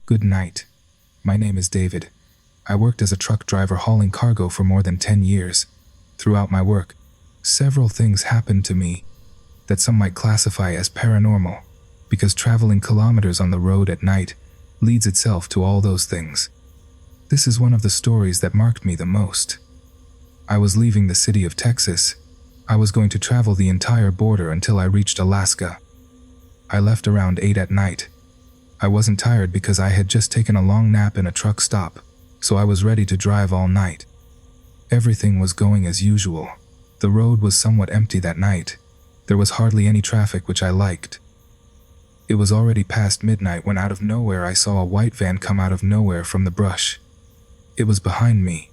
Good night. My name is David. I worked as a truck driver hauling cargo for more than 10 years. Throughout my work, several things happened to me that some might classify as paranormal, because traveling kilometers on the road at night leads itself to all those things. This is one of the stories that marked me the most. I was leaving the city of Texas. I was going to travel the entire border until I reached Alaska. I left around 8 at night. I wasn't tired because I had just taken a long nap in a truck stop, so I was ready to drive all night. Everything was going as usual. The road was somewhat empty that night. There was hardly any traffic, which I liked. It was already past midnight when out of nowhere I saw a white van come out of nowhere from the brush. It was behind me.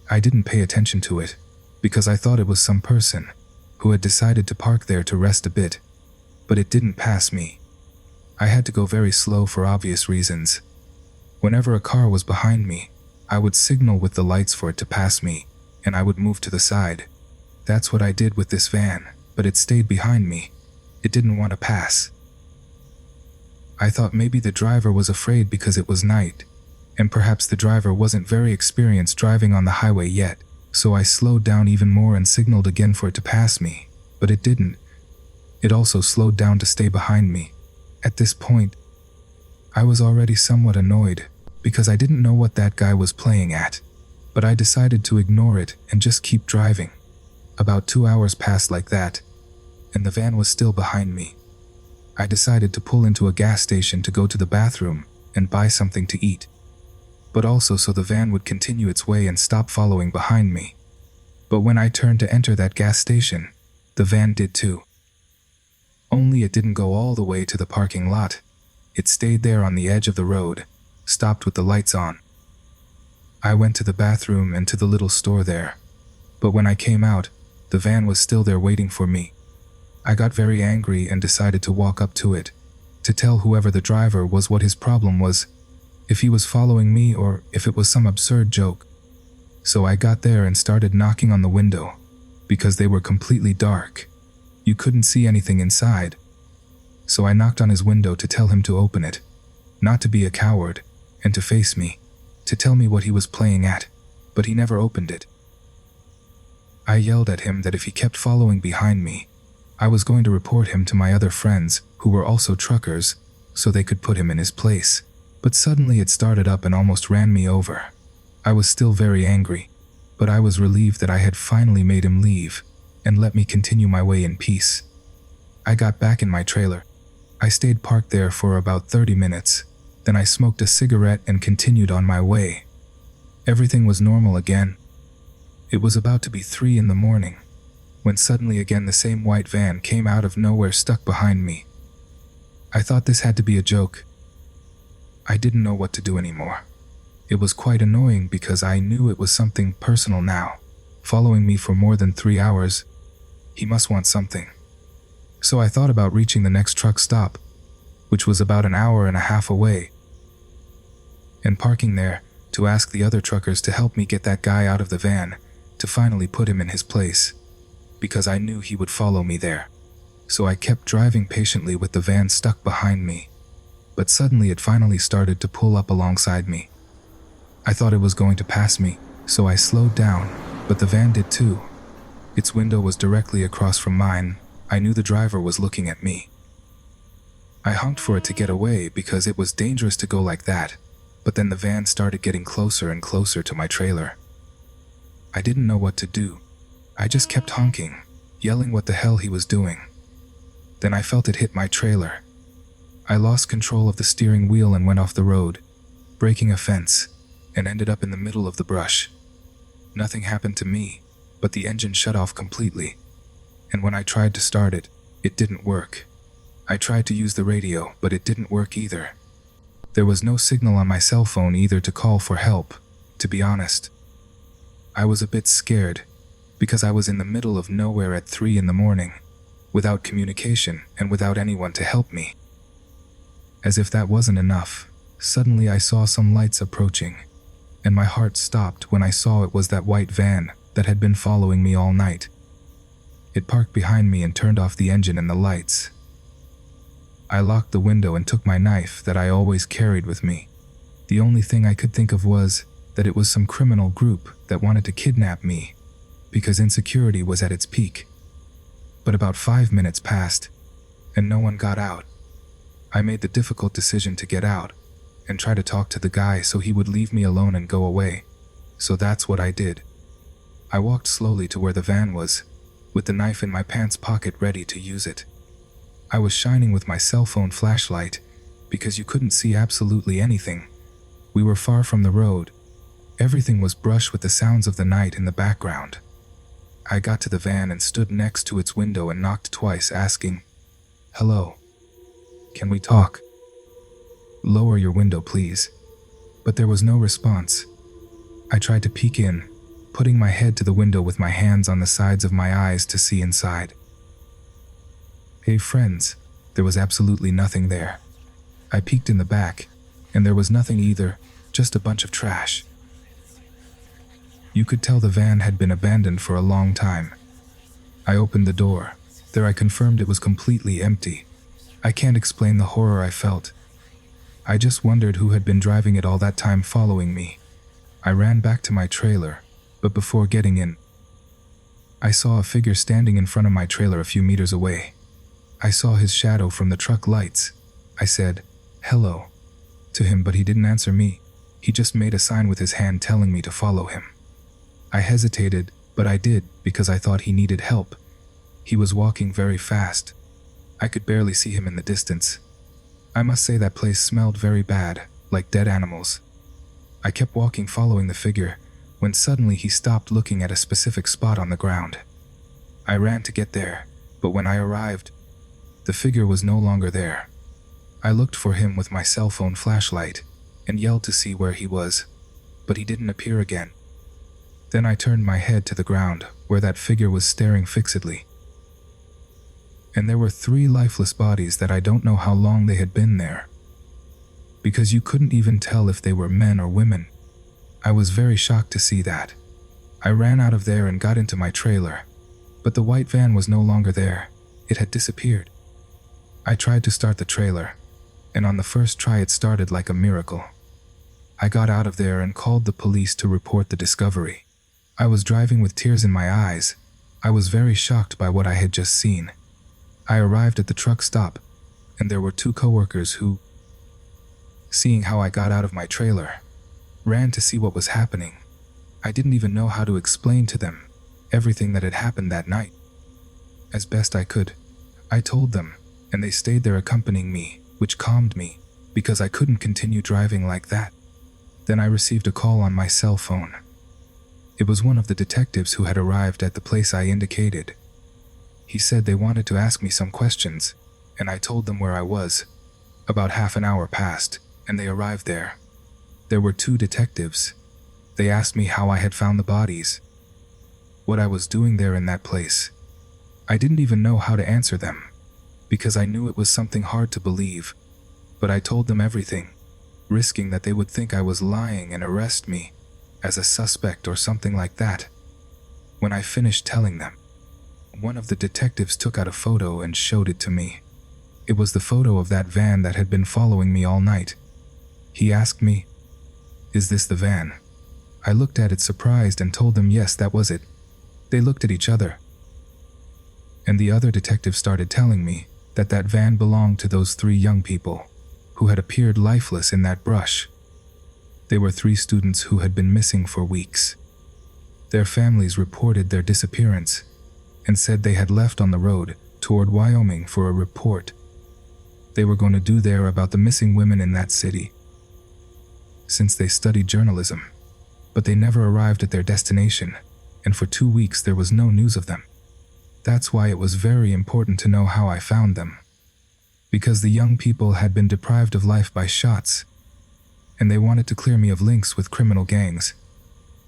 I didn't pay attention to it, because I thought it was some person who had decided to park there to rest a bit, but it didn't pass me. I had to go very slow for obvious reasons. Whenever a car was behind me, I would signal with the lights for it to pass me, and I would move to the side. That's what I did with this van, but it stayed behind me. It didn't want to pass. I thought maybe the driver was afraid because it was night, and perhaps the driver wasn't very experienced driving on the highway yet, so I slowed down even more and signaled again for it to pass me, but it didn't. It also slowed down to stay behind me. At this point, I was already somewhat annoyed because I didn't know what that guy was playing at, but I decided to ignore it and just keep driving. About 2 hours passed like that, and the van was still behind me. I decided to pull into a gas station to go to the bathroom and buy something to eat, but also so the van would continue its way and stop following behind me. But when I turned to enter that gas station, the van did too. Only it didn't go all the way to the parking lot. It stayed there on the edge of the road, stopped with the lights on. I went to the bathroom and to the little store there, but when I came out, the van was still there waiting for me. I got very angry and decided to walk up to it, to tell whoever the driver was what his problem was, if he was following me or if it was some absurd joke. So I got there and started knocking on the window, because they were completely dark. You couldn't see anything inside. So I knocked on his window to tell him to open it, not to be a coward, and to face me, to tell me what he was playing at, but he never opened it. I yelled at him that if he kept following behind me, I was going to report him to my other friends, who were also truckers, so they could put him in his place. But suddenly it started up and almost ran me over. I was still very angry, but I was relieved that I had finally made him leave and let me continue my way in peace. I got back in my trailer. I stayed parked there for about 30 minutes. Then I smoked a cigarette and continued on my way. Everything was normal again. It was about to be 3 in the morning, when suddenly again the same white van came out of nowhere stuck behind me. I thought this had to be a joke. I didn't know what to do anymore. It was quite annoying because I knew it was something personal now. Following me for more than 3 hours, he must want something. So I thought about reaching the next truck stop, which was about an hour and a half away, and parking there to ask the other truckers to help me get that guy out of the van, to finally put him in his place, because I knew he would follow me there. So I kept driving patiently with the van stuck behind me, but suddenly it finally started to pull up alongside me. I thought it was going to pass me, so I slowed down, but the van did too. Its window was directly across from mine. I knew the driver was looking at me. I honked for it to get away because it was dangerous to go like that, but then the van started getting closer and closer to my trailer. I didn't know what to do. I just kept honking, yelling what the hell he was doing. Then I felt it hit my trailer. I lost control of the steering wheel and went off the road, breaking a fence, and ended up in the middle of the brush. Nothing happened to me, but the engine shut off completely, and when I tried to start it, it didn't work. I tried to use the radio, but it didn't work either. There was no signal on my cell phone either to call for help, to be honest. I was a bit scared, because I was in the middle of nowhere at 3 in the morning, without communication and without anyone to help me. As if that wasn't enough, suddenly I saw some lights approaching, and my heart stopped when I saw it was that white van that had been following me all night. It parked behind me and turned off the engine and the lights. I locked the window and took my knife that I always carried with me The only thing I could think of was that it was some criminal group that wanted to kidnap me because insecurity was at its peak. But about 5 minutes passed, and no one got out. I made the difficult decision to get out and try to talk to the guy so he would leave me alone and go away. So that's what I did. I walked slowly to where the van was, with the knife in my pants pocket ready to use it. I was shining with my cell phone flashlight because you couldn't see absolutely anything. We were far from the road. Everything was brush with the sounds of the night in the background. I got to the van and stood next to its window and knocked twice, asking, "Hello, can we talk? Lower your window, please." But there was no response. I tried to peek in, putting my head to the window with my hands on the sides of my eyes to see inside. Hey friends, there was absolutely nothing there. I peeked in the back, and there was nothing either, just a bunch of trash. You could tell the van had been abandoned for a long time. I opened the door. There I confirmed it was completely empty. I can't explain the horror I felt. I just wondered who had been driving it all that time following me. I ran back to my trailer, but before getting in, I saw a figure standing in front of my trailer a few meters away. I saw his shadow from the truck lights. I said, "Hello," to him, but he didn't answer me. He just made a sign with his hand telling me to follow him. I hesitated, but I did because I thought he needed help. He was walking very fast. I could barely see him in the distance. I must say that place smelled very bad, like dead animals. I kept walking following the figure, when suddenly he stopped looking at a specific spot on the ground. I ran to get there, but when I arrived, the figure was no longer there. I looked for him with my cell phone flashlight and yelled to see where he was, but he didn't appear again. Then I turned my head to the ground where that figure was staring fixedly. And there were 3 lifeless bodies that I don't know how long they had been there, because you couldn't even tell if they were men or women. I was very shocked to see that. I ran out of there and got into my trailer, but the white van was no longer there. It had disappeared. I tried to start the trailer, and on the first try it started like a miracle. I got out of there and called the police to report the discovery. I was driving with tears in my eyes. I was very shocked by what I had just seen. I arrived at the truck stop, and there were 2 coworkers who, seeing how I got out of my trailer, ran to see what was happening. I didn't even know how to explain to them everything that had happened that night. As best I could, I told them, and they stayed there accompanying me, which calmed me, because I couldn't continue driving like that. Then I received a call on my cell phone. It was one of the detectives who had arrived at the place I indicated. He said they wanted to ask me some questions, and I told them where I was. About half an hour passed, and they arrived there. There were 2 detectives. They asked me how I had found the bodies, what I was doing there in that place. I didn't even know how to answer them, because I knew it was something hard to believe, but I told them everything, risking that they would think I was lying and arrest me as a suspect or something like that. When I finished telling them, one of the detectives took out a photo and showed it to me. It was the photo of that van that had been following me all night. He asked me, "Is this the van?" I looked at it surprised and told them yes, that was it. They looked at each other, and the other detective started telling me that that van belonged to those 3 young people who had appeared lifeless in that brush. They were 3 students who had been missing for weeks. Their families reported their disappearance and said they had left on the road toward Wyoming for a report they were going to do there about the missing women in that city, since they studied journalism. But they never arrived at their destination, and for 2 weeks there was no news of them. That's why it was very important to know how I found them, because the young people had been deprived of life by shots, and they wanted to clear me of links with criminal gangs.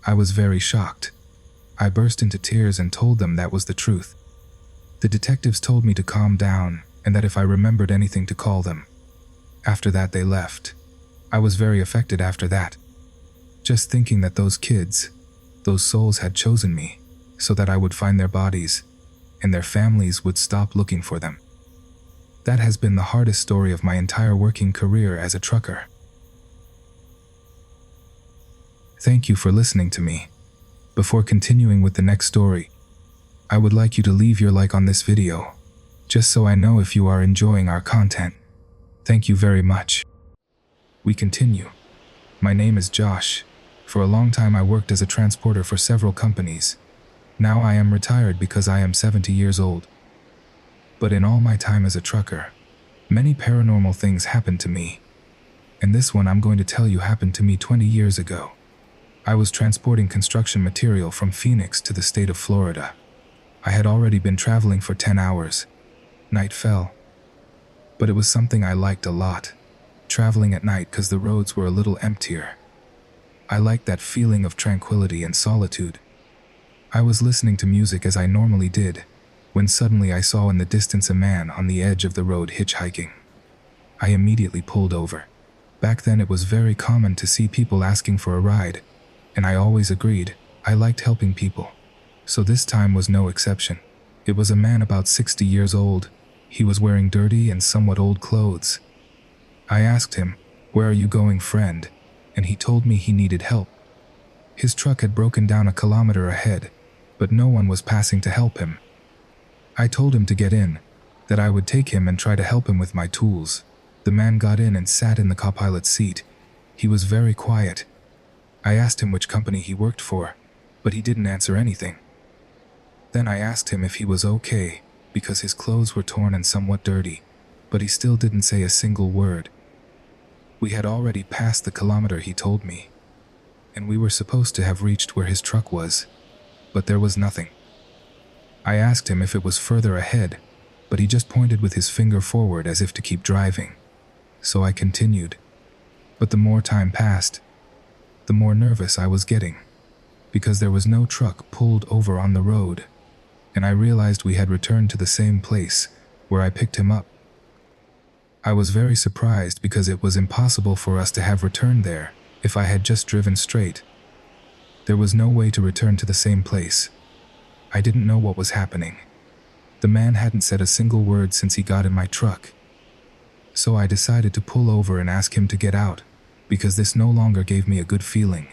I was very shocked. I burst into tears and told them that was the truth. The detectives told me to calm down and that if I remembered anything to call them. After that they left. I was very affected after that, just thinking that those kids, those souls had chosen me so that I would find their bodies and their families would stop looking for them. That has been the hardest story of my entire working career as a trucker. Thank you for listening to me. Before continuing with the next story, I would like you to leave your like on this video, just so I know if you are enjoying our content. Thank you very much. We continue. My name is Josh. For a long time I worked as a transporter for several companies. Now I am retired because I am 70 years old. But in all my time as a trucker, many paranormal things happened to me. And this one I'm going to tell you happened to me 20 years ago. I was transporting construction material from Phoenix to the state of Florida. I had already been traveling for 10 hours. Night fell. But it was something I liked a lot, traveling at night because the roads were a little emptier. I liked that feeling of tranquility and solitude. I was listening to music as I normally did, when suddenly I saw in the distance a man on the edge of the road hitchhiking. I immediately pulled over. Back then it was very common to see people asking for a ride, and I always agreed. I liked helping people. So this time was no exception. It was a man about 60 years old. He was wearing dirty and somewhat old clothes. I asked him, "Where are you going, friend?" And he told me he needed help. His truck had broken down a kilometer ahead, but no one was passing to help him. I told him to get in, that I would take him and try to help him with my tools. The man got in and sat in the co-pilot's seat. He was very quiet. I asked him which company he worked for, but he didn't answer anything. Then I asked him if he was okay, because his clothes were torn and somewhat dirty, but he still didn't say a single word. We had already passed the kilometer he told me, and we were supposed to have reached where his truck was, but there was nothing. I asked him if it was further ahead, but he just pointed with his finger forward as if to keep driving. So I continued. But the more time passed, the more nervous I was getting, because there was no truck pulled over on the road, and I realized we had returned to the same place where I picked him up. I was very surprised because it was impossible for us to have returned there if I had just driven straight. There was no way to return to the same place. I didn't know what was happening. The man hadn't said a single word since he got in my truck. So I decided to pull over and ask him to get out, because this no longer gave me a good feeling.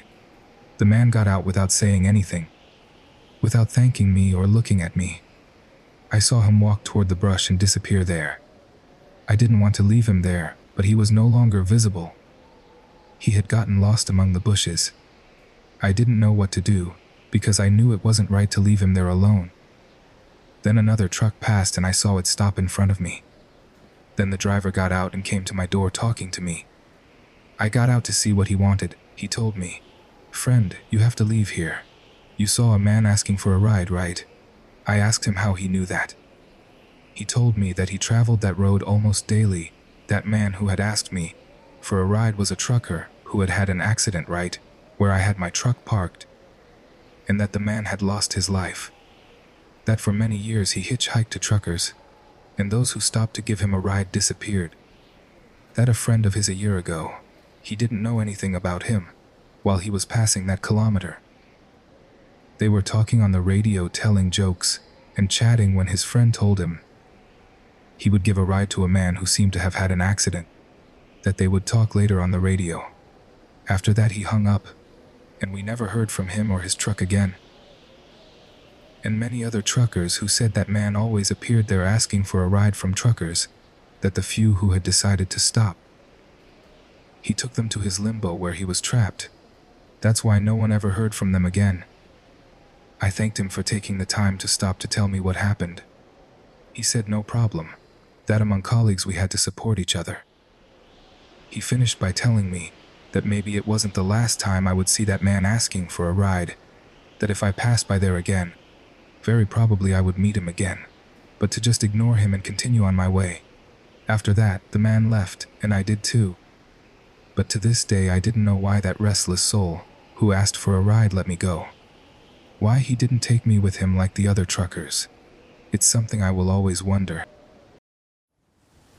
The man got out without saying anything, without thanking me or looking at me. I saw him walk toward the brush and disappear there. I didn't want to leave him there, but he was no longer visible. He had gotten lost among the bushes. I didn't know what to do, because I knew it wasn't right to leave him there alone. Then another truck passed and I saw it stop in front of me. Then the driver got out and came to my door talking to me. I got out to see what he wanted. He told me, "Friend, you have to leave here. You saw a man asking for a ride, right?" I asked him how he knew that. He told me that he traveled that road almost daily. That man who had asked me for a ride was a trucker who had had an accident right where I had my truck parked, and that the man had lost his life. That for many years he hitchhiked to truckers, and those who stopped to give him a ride disappeared. That a friend of his a year ago, he didn't know anything about him while he was passing that kilometer. They were talking on the radio, telling jokes and chatting when his friend told him he would give a ride to a man who seemed to have had an accident, that they would talk later on the radio. After that he hung up, and we never heard from him or his truck again. And many other truckers who said that man always appeared there asking for a ride from truckers, that the few who had decided to stop, he took them to his limbo where he was trapped. That's why no one ever heard from them again. I thanked him for taking the time to stop to tell me what happened. He said no problem, that among colleagues we had to support each other. He finished by telling me that maybe it wasn't the last time I would see that man asking for a ride, that if I passed by there again, very probably I would meet him again, but to just ignore him and continue on my way. After that, the man left, and I did too. But to this day I didn't know why that restless soul, who asked for a ride, let me go. Why he didn't take me with him like the other truckers. It's something I will always wonder.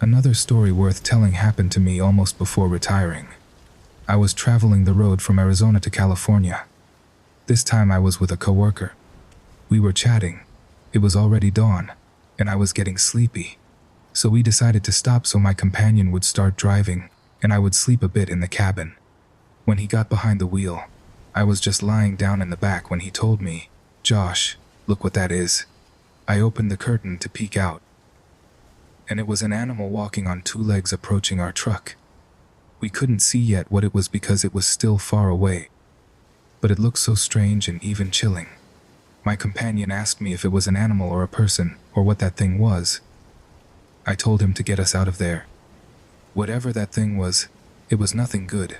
Another story worth telling happened to me almost before retiring. I was traveling the road from Arizona to California. This time I was with a coworker. We were chatting. It was already dawn, and I was getting sleepy. So we decided to stop so my companion would start driving, and I would sleep a bit in the cabin. When he got behind the wheel, I was just lying down in the back when he told me, "Josh, look what that is." I opened the curtain to peek out, and it was an animal walking on two legs approaching our truck. We couldn't see yet what it was because it was still far away, but it looked so strange and even chilling. My companion asked me if it was an animal or a person, or what that thing was. I told him to get us out of there. Whatever that thing was, it was nothing good.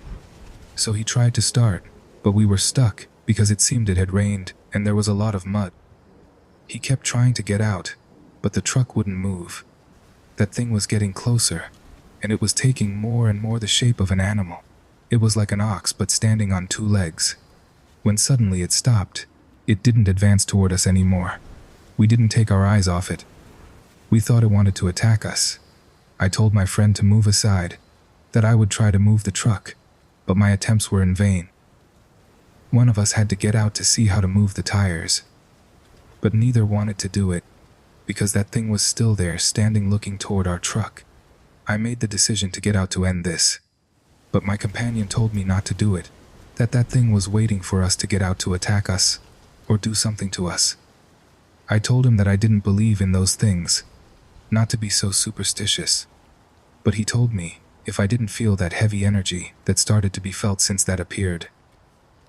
So he tried to start, but we were stuck because it seemed it had rained and there was a lot of mud. He kept trying to get out, but the truck wouldn't move. That thing was getting closer, and it was taking more and more the shape of an animal. It was like an ox but standing on two legs. When suddenly it stopped, it didn't advance toward us anymore. We didn't take our eyes off it. We thought it wanted to attack us. I told my friend to move aside, that I would try to move the truck, but my attempts were in vain. One of us had to get out to see how to move the tires, but neither wanted to do it, because that thing was still there standing looking toward our truck. I made the decision to get out to end this, but my companion told me not to do it, that thing was waiting for us to get out to attack us, or do something to us. I told him that I didn't believe in those things, not to be so superstitious, but he told me if I didn't feel that heavy energy that started to be felt since that appeared.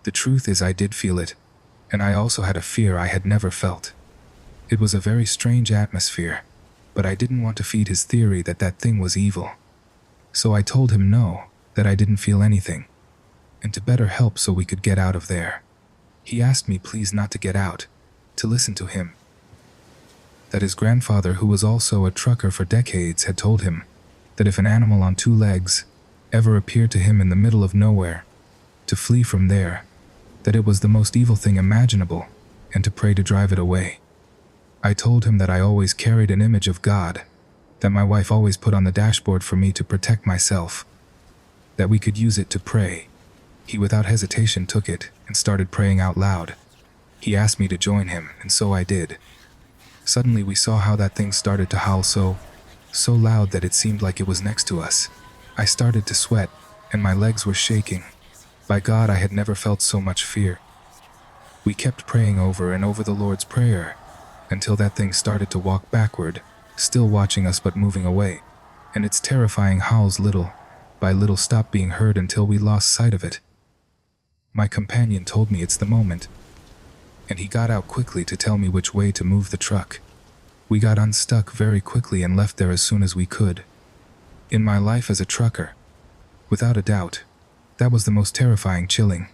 The truth is I did feel it, and I also had a fear I had never felt. It was a very strange atmosphere, but I didn't want to feed his theory that that thing was evil. So I told him no, that I didn't feel anything, and to better help so we could get out of there. He asked me please not to get out, to listen to him. That his grandfather, who was also a trucker for decades, had told him that if an animal on two legs ever appeared to him in the middle of nowhere, to flee from there, that it was the most evil thing imaginable, and to pray to drive it away. I told him that I always carried an image of God, that my wife always put on the dashboard for me to protect myself, that we could use it to pray. He without hesitation took it and started praying out loud. He asked me to join him, and so I did. Suddenly we saw how that thing started to howl so loud that it seemed like it was next to us. I started to sweat, and my legs were shaking. By God, I had never felt so much fear. We kept praying over and over the Lord's Prayer, until that thing started to walk backward, still watching us but moving away, and its terrifying howls little by little stopped being heard until we lost sight of it. My companion told me it's the moment, and he got out quickly to tell me which way to move the truck. We got unstuck very quickly and left there as soon as we could. In my life as a trucker, without a doubt, that was the most terrifying, chilling,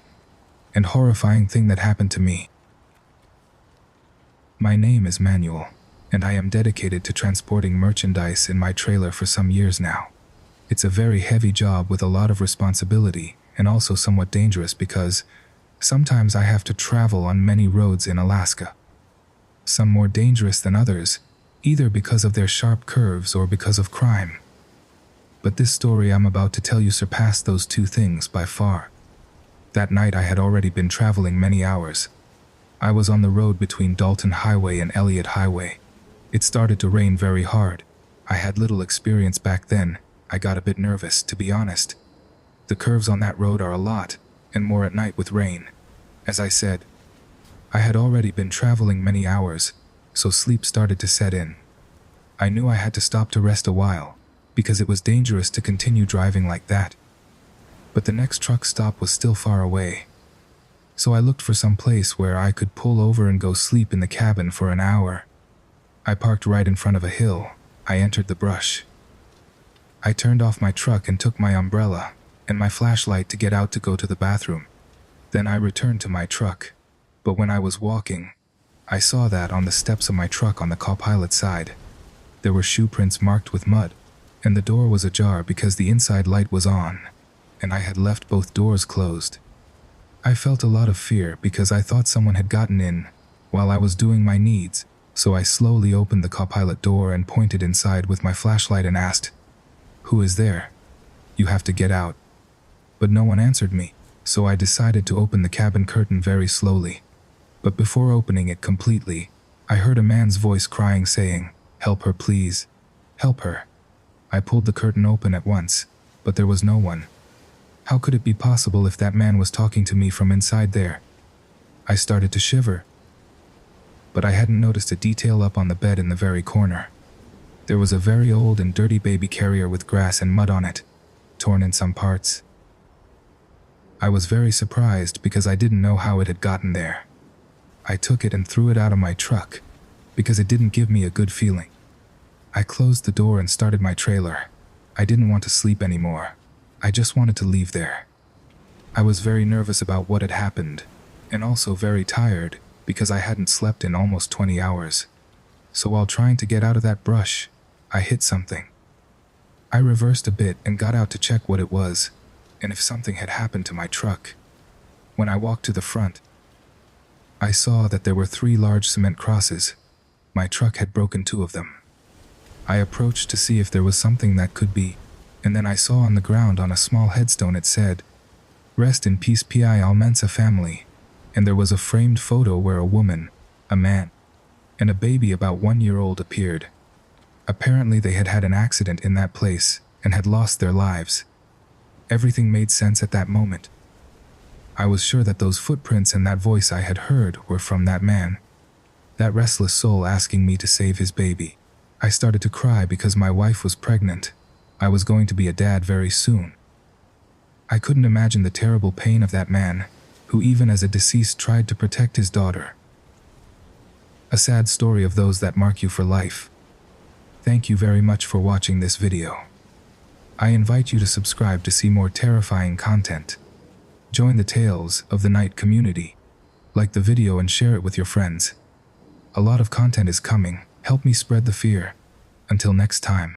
and horrifying thing that happened to me. My name is Manuel, and I am dedicated to transporting merchandise in my trailer for some years now. It's a very heavy job with a lot of responsibility, and also somewhat dangerous because sometimes I have to travel on many roads in Alaska. Some more dangerous than others, either because of their sharp curves or because of crime. But this story I'm about to tell you surpassed those two things by far. That night I had already been traveling many hours. I was on the road between Dalton Highway and Elliott Highway. It started to rain very hard. I had little experience back then. I got a bit nervous, to be honest. The curves on that road are a lot, and more at night with rain. As I said, I had already been traveling many hours, so sleep started to set in. I knew I had to stop to rest a while, because it was dangerous to continue driving like that. But the next truck stop was still far away, so I looked for some place where I could pull over and go sleep in the cabin for an hour. I parked right in front of a hill. I entered the brush. I turned off my truck and took my umbrella and my flashlight to get out to go to the bathroom. Then I returned to my truck, but when I was walking, I saw that on the steps of my truck on the co-pilot side, there were shoe prints marked with mud, and the door was ajar because the inside light was on, and I had left both doors closed. I felt a lot of fear because I thought someone had gotten in while I was doing my needs, so I slowly opened the co-pilot door and pointed inside with my flashlight and asked, "Who is there? You have to get out." But no one answered me, so I decided to open the cabin curtain very slowly. But before opening it completely, I heard a man's voice crying, saying, "Help her, please. Help her." I pulled the curtain open at once, but there was no one. How could it be possible if that man was talking to me from inside there? I started to shiver, but I hadn't noticed a detail up on the bed in the very corner. There was a very old and dirty baby carrier with grass and mud on it, torn in some parts. I was very surprised because I didn't know how it had gotten there. I took it and threw it out of my truck because it didn't give me a good feeling. I closed the door and started my trailer. I didn't want to sleep anymore. I just wanted to leave there. I was very nervous about what had happened, and also very tired because I hadn't slept in almost 20 hours. So while trying to get out of that brush, I hit something. I reversed a bit and got out to check what it was, and if something had happened to my truck. When I walked to the front, I saw that there were 3 large cement crosses. My truck had broken 2 of them. I approached to see if there was something that could be, and then I saw on the ground on a small headstone it said, "Rest in peace Pi Almensa family," and there was a framed photo where a woman, a man, and a baby about 1 year old appeared. Apparently they had had an accident in that place and had lost their lives. Everything made sense at that moment. I was sure that those footprints and that voice I had heard were from that man, that restless soul asking me to save his baby. I started to cry because my wife was pregnant. I was going to be a dad very soon. I couldn't imagine the terrible pain of that man, who even as a deceased tried to protect his daughter. A sad story of those that mark you for life. Thank you very much for watching this video. I invite you to subscribe to see more terrifying content. Join the Tales of the Night community. Like the video and share it with your friends. A lot of content is coming. Help me spread the fear. Until next time.